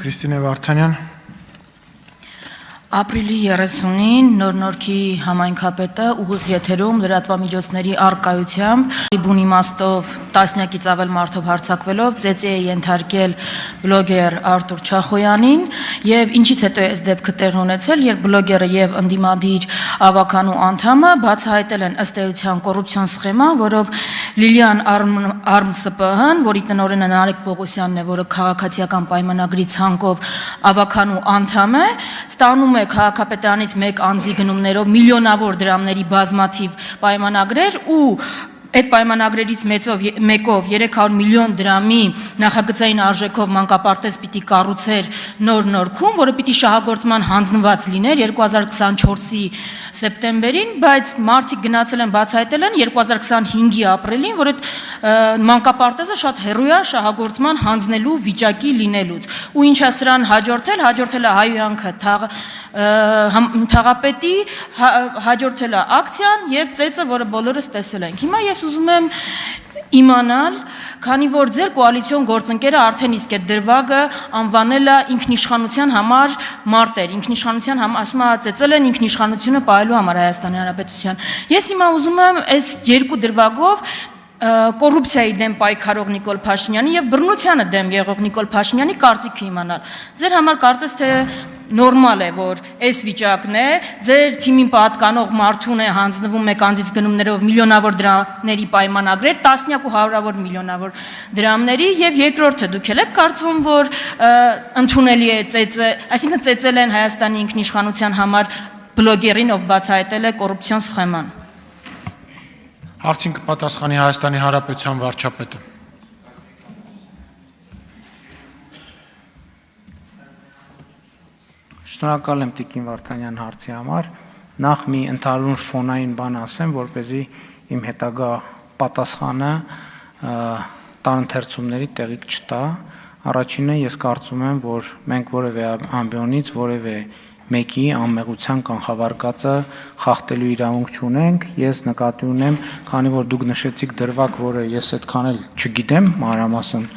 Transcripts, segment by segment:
Քրիստինե Վարդանյան։ Ապրիլի 30-ին Նոր-Նորքի համայնքապետը ուղիղ եթերում լրատվամիջոցների առկայությամբ բուն իմաստով տասնյակից ավել մարդով հարձակվելով ծեծի է ենթարկել բլոգեր Արտուր Չախոյանին եւ ինչից հետո այս դեպքը տեղի ունեցել, երբ բլոգերը եւ ընդդիմադիր ավականու անդամը բացահայտել են ըստ էության կոռուպցիոն սխեմա, որով Լիլիան ԱրմսՊՀ-ն, որի տնօրենը Նարեկ Պողոսյանն է, որը քաղաքացիական պայմանագրի ցանկով ավականու անդամ է, ստանում է քաղաքապետարանից մեկ անձի գնումներով միլիոնավոր դրամների բազմաթիվ պայմանագրեր ու այդ պայմանագրերից մեկով 300 միլիոն դրամի նախագծային արժեքով մանկապարտեզ պիտի կառուցեր Նոր-Նորքում, որը պիտի շահագործման հանձնված լիներ 2024-ի սեպտեմբերին, բայց մարդիկ գնացել են բացահայտել են 2025-ի ապրիլին, որ այդ մանկապարտեզը շատ հեռու է շահագործման հանձնելու վիճակի լինելուց։ Ու ինչա սրան հաջորդել է հայհոյանքը թաղապետի, հաջորդել է ակցիան եւ ծեծը, որը բոլորս տեսել ենք։ Հիմա ես ուզում եմ իմանալ, քանի որ ձեր կոալիցիոն գործընկերը արդեն իսկ այդ դրվագը անվանել է ինքնիշխանության համար մարտեր, ինքնիշխանության համար, ասում է ծեծել են ինքնիշխանությունը պահելու համար Հայաստանի Հանրապետության։ Ես հիմա ուզում եմ այս երկու դրվագով կոռուպցիայի դեմ պայքարող Նիկոլ Փաշինյանի եւ բռնությանը դեմ եղող Նիկոլ Փաշինյանի կարծիքը իմանալ։ Ձեր համար կարծես թե նորմալ է, որ այս վիճակն է, ձեր թիմին պատկանող մարդուն է հանձնվում մեկ անձից գնումներով միլիոնավոր դրամների պայմանագրեր, տասնյակ ու հարյուրավոր միլիոնավոր դրամների, եւ երկրորդը դուք եք կարծում, որ ընդունելի է ծեծը, այսինքն ծեծել են Հայաստանի ինքնիշխանության համար բլոգերին, ով բացահայտել է կոռուպցիոն սխեման։ Հարցին կպատասխանի Հայաստանի Հանրապետության վարչապետը։ Շնորհակալ եմ Տիկին Վարդանյան հարցի համար, նախ մի ընդհանուր ֆոնային բան ասեմ, որպեսզի իմ հետագա պատասխանը տարընթերցումների տեղիք չտա։ Առաջինը ես կարծում եմ, որ մենք որևէ ամբիոնից որևէ մեկի անմեղության կանխավարկածը խախտելու իրավունք չունենք։ Ես նկատի ունեմ, քանի որ դուք նշեցիք դրվագ, որը ես այդքան էլ չգիտեմ մանրամասն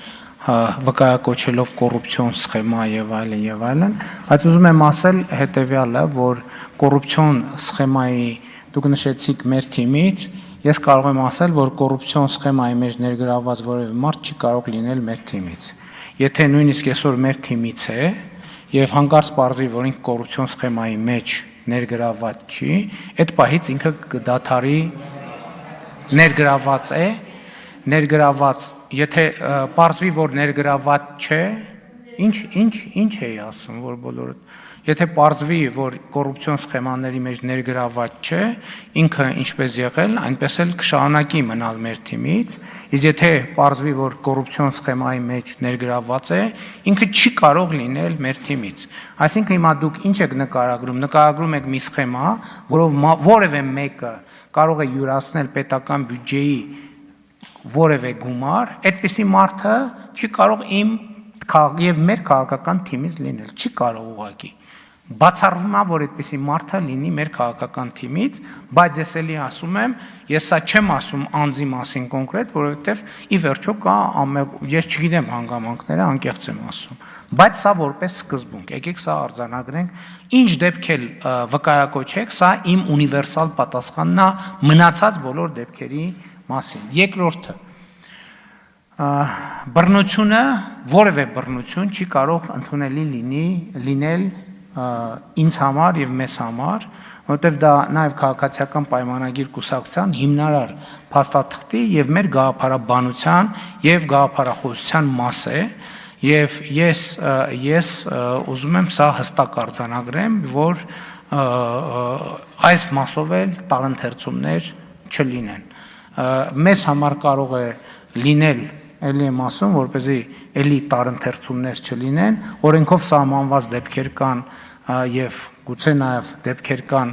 վկայակոչելով կոռուպցիոն սխեմա եւ այլն, բայց ուզում եմ ասել հետեւյալը, որ կոռուպցիոն սխեմայի դուք նշեցիք մեր թիմից, ես կարող եմ ասել, որ կոռուպցիոն սխեմայի մեջ ներգրավված որևէ մարդ չի կարող լինել մեր թիմից։ Եթե նույնիսկ այսօր մեր թիմից է եւ հանկարծ պարզվի, որ ինքը կոռուպցիոն սխեմայի մեջ ներգրավված չի, այդ պահից ինքը կդադարի ներգրավված է, ներգրավված, եթե պարզվի, որ ներգրավված չէ, ինչ էի ասում, որ բոլորը, եթե պարզվի, որ կոռուպցիոն սխեմաների մեջ ներգրավված չէ, ինքը ինչպես եղել, այնպես էլ կշարունակի մնալ մեր թիմից, իսկ եթե պարզվի, որ կոռուպցիոն սխեմայի մեջ ներգրավված է, ինքը չի կարող լինել մեր թիմից։ Այսինքն հիմա դուք ինչ եք նկարագրում եք մի սխեմա, որով որևէ մեկը կարող է յուրացնել պետական բյուջեի որևէ գումար, այդպիսի մարդը չի կարող իմ եւ մեր քաղաքական թիմից լինել, չի կարող ուղղակի։ Բացառվում է, որ այդպիսի մարդը լինի մեր քաղաքական թիմից, բայց ես էլի ասում եմ, ես սա չեմ ասում անձի մասին կոնկրետ, որովհետեւ ի վերջո կա ես չգիտեմ հանգամանքները, անկեղծ եմ ասում, բայց սա որպես սկզբունք, եկեք սա արձանագրենք, ինչ դեպք էլ վկայակոչեք, սա իմ ունիվերսալ պատասխանն է մնացած բոլոր դեպքերի մասին։ Երկրորդը բռնությունը, որևէ բռնություն չի կարող ընդունելի լինել ինձ համար եւ մեզ համար, որովհետեւ դա նաեւ քաղաքացիական պայմանագիր կուսակցության հիմնարար փաստաթղթի եւ մեր գաղափարաբանության եւ գաղափարախոսության մաս է եւ ես ուզում եմ սա հստակ արձանագրեմ, որ այս մասով էլ տարընթերցումներ չլինեն։ Մեզ համար կարող է լինել, էլի եմ ասում, որպեսզի էլի տարընթերցումներ չլինեն, օրենքով սահմանված դեպքեր կան եւ գուցե նաեւ դեպքեր կան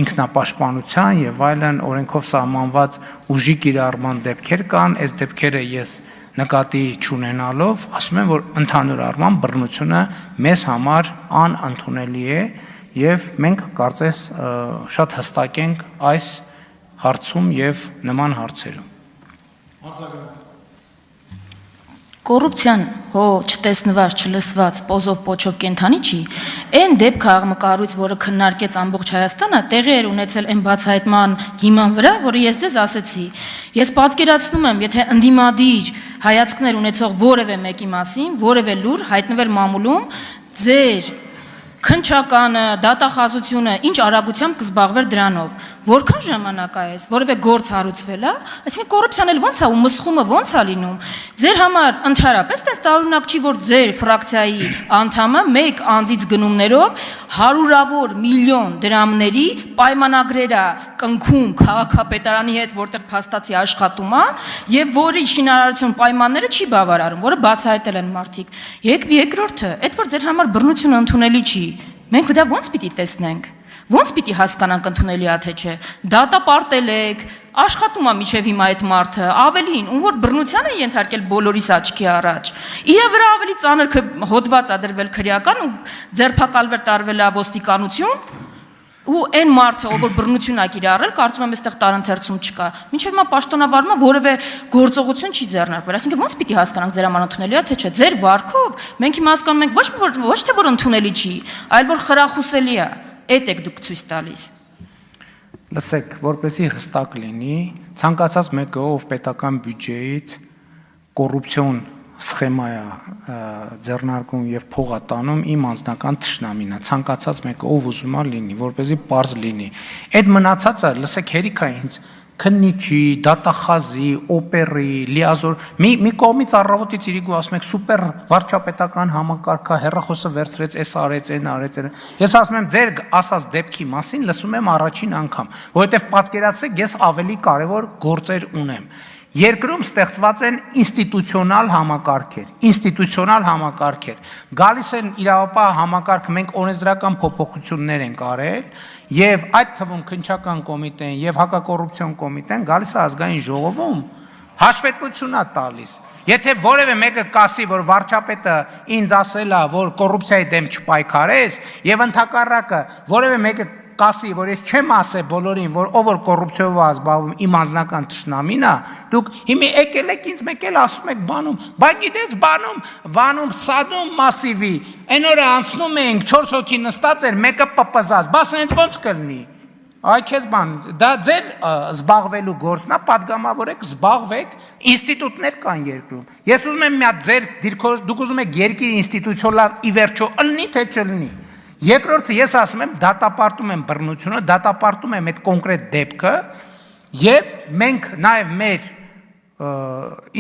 ինքնապաշտպանության եւ այլն, օրենքով սահմանված ուժի կիրառման դեպքեր կան, այս դեպքերը ես նկատի չունենալով ասում եմ, որ ընդհանուր առմամբ բռնությունը մեզ համար անընդունելի է եւ մենք կարծես շատ հստակ ենք այս հարցում եւ նման հարցերում։ Կոռուպցիան հո չտեսնված, չլսված, պոզով պոչով կենթանի չի, այն դեպքը աղմկարույց, որը քննարկեց ամբողջ Հայաստանը, տեղի էր ունեցել այն բացահայտման հիման վրա, որը ես ձեզ ասեցի։ Ես պատկերացնում եմ, եթե ընդդիմադիր հայացքներ ունեցող որևէ մեկի մասին, որևէ լուր հայտնվեր մամուլում, ձեր քնչականը, դատախազությունը ինչ արագությամբ կզբաղվեր դրանով, որքան ժամանակ է, որևէ գործ հարուցվել է, այսինքն կոռուպցիան էլ ո՞նց է ու մսխումը ո՞նց է լինում։ Ձեր համար ընդհանրապես դες տարօրինակ չի, որ ձեր ֆրակցիայի անդամը մեկ անձից գնումներով հարյուրավոր միլիոն դրամների պայմանագրեր է կնքում քաղաքապետարանի հետ, որտեղ փաստացի աշխատում է, եւ որի շինարարություն պայմանները չի բավարարում, որը բացահայտել են մարդիկ։ Երկրորդը, այդ որ ձեր համար բռնությունը ընդունելի չի, մենք դա ո՞նց պիտի տեսնենք։ Ոնց պիտի հասկանանք ընդունելի է թե չէ։ Դատապարտել եք, աշխատում է միջև հիմա այդ մարդը, ավելին, ում որ բռնության է ենթարկել բոլորիս աչքի առաջ։ Իր վրա ավելի ծանր հոդված է դրվել քրեական ու ձերբակալվել տարվել է ոստիկանություն, ու այն մարդը, ով որ բռնություն ա կիրառել, կարծում եմ այստեղ տարընթերցում չկա։ Մինչև հիմա պաշտոնավարումը որևէ գործողություն չի ձեռնարկվել։ Այսինքն ոնց պիտի հասկանանք ձեր համար ընդունելի է թե չէ։ Ձեր վարքով մենք հիմա հասկանում ենք ոչ թե որ ընդունելի չի, այլ որ խրախուսելի է։ Այդ եք դուք ցույց տալիս։ Լսեք, որպեսզի հստակ լինի, ցանկացած մեկը, ով պետական բյուջեից կոռուպցիոն սխեմա է ձեռնարկում եւ փող է տանում, իմ անձնական թշնամին է, ցանկացած մեկը, ով ուզում է լինի, որպեսզի པարզ լինի։ Այդ մնացածը, լսեք, հերիք է ինձ քննիչի, դատախազի, օպերի, լիազոր մի կողմից առավոտից իրիկու ասում եք սուպեր վարչապետական համակարգը հեռախոսը վերցրեց, էս արեց, այն արեց։ Ես ասում եմ ձեր ասած դեպքի մասին լսում եմ առաջին անգամ, որովհետև պատկերացրեք, ես ավելի կարևոր գործեր ունեմ։ Երկրում ստեղծված են ինստիտուցիոնալ համակարգեր, գալիս են իրավապահ համակարգ, մենք օրենսդրական փոփոխություններ ենք արել, եւ այդ թվում քննչական կոմիտեն եւ հակակոռուպցիոն կոմիտեն գալիս է ազգային ժողովում հաշվետվություն է տալիս։ Եթե որևէ մեկը կասի, որ վարչապետը ինձ ասել է, որ կոռուպցիայի դեմ չպայքարես, եւ ընդհակառակը որևէ մեկը կասի, որ ես չեմ ասել բոլորին, որ ով որ կոռուպցիայով է զբաղվում, իմ անձնական թշնամին է, դուք հիմա եկել եք ինձ մեկ էլ ասում եք բանում, բայց գիտես բանում սադում մասիվի, այն օրը անցնում էինք 4 հոգի նստած էր, մեկը պպզած, բաս այնց ոնց կլինի։ Այ քեզ բան, դա ձեր զբաղվելու գործն է, պատգամավորեք, զբաղվեք, ինստիտուտներ կան երկրում։ Ես ուզում եմ մի հատ ձեր դուք ուզում եք երկիր ինստիտուցիոնալ ի վերջո ըլնի թե չըլնի։ Երկրորդը ես ասում եմ դատապարտում եմ բռնությունը, դատապարտում եմ այդ կոնկրետ դեպքը եւ մենք նաեւ մեր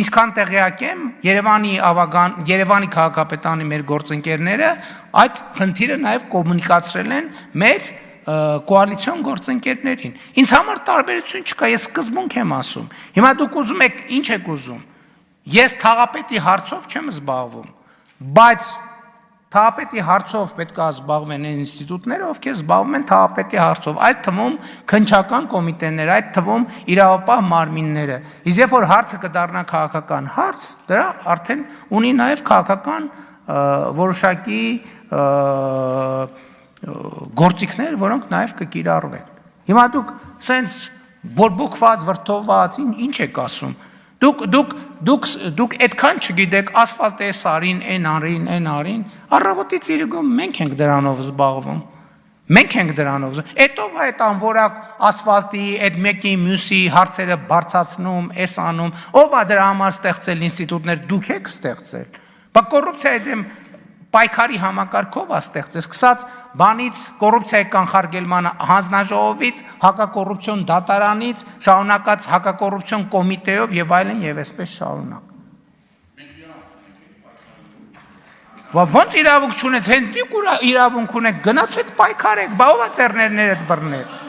ինչքան տեղյակ եմ Երևանի քաղաքապետարանի մեր գործընկերները այդ խնդիրը նաեւ կոմունիկացրել են մեր կոալիցիոն գործընկերներին։ Ինձ համար տարբերություն չկա, ես սկզբունք եմ ասում։ Հիմա դուք ուզում եք, ինչ եք ուզում։ Ես թաղապետի հարցով չեմ զբաղվում, բայց թաղապետի հարցով պետք է զբաղվեն այն ինստիտուտները, ովքեր զբաղվում են թաղապետի հարցով, այդ թվում քննչական կոմիտեները, այդ թվում իրավապահ մարմինները։ Իսկ երբ որ հարցը կդառնա քաղաքական հարց, դրա արդեն ունի նաև քաղաքական որոշակի գործիքներ, որոնք նաև կկիրառվեն։ Հիմա դուք սենց բորբոքված, վրդովված, ինչ եք ասում։ Դուք այդքան չգիտեք, ասֆալտ էս արին, այն արին, առավոտից իրգում մենք ենք դրանով զբաղվում։ Էդ ով այդ անվորակ ասֆալտի, այդ մեկի մյուսի հարցերը բարձացնում, էս անում, ով է դրա համար ստեղծել ինստիտուտներ, դուք եք ստեղծել։ Բայց կոռուպցիայի դեմ պայքարի համակարգով է ստեղծել, սկսած բանից կոռուպցիայի կանխարգելման հանձնաժողովից, հակակոռուպցիոն դատարանից, շարունակած հակակոռուպցիոն կոմիտեով եւ այլն եւ այսպես շարունակ։ Ոնց իրավունք չունեք, հենց իրավունք ունեք, գնացեք պայքարեք, բա ով է ծերներներդ բռնել։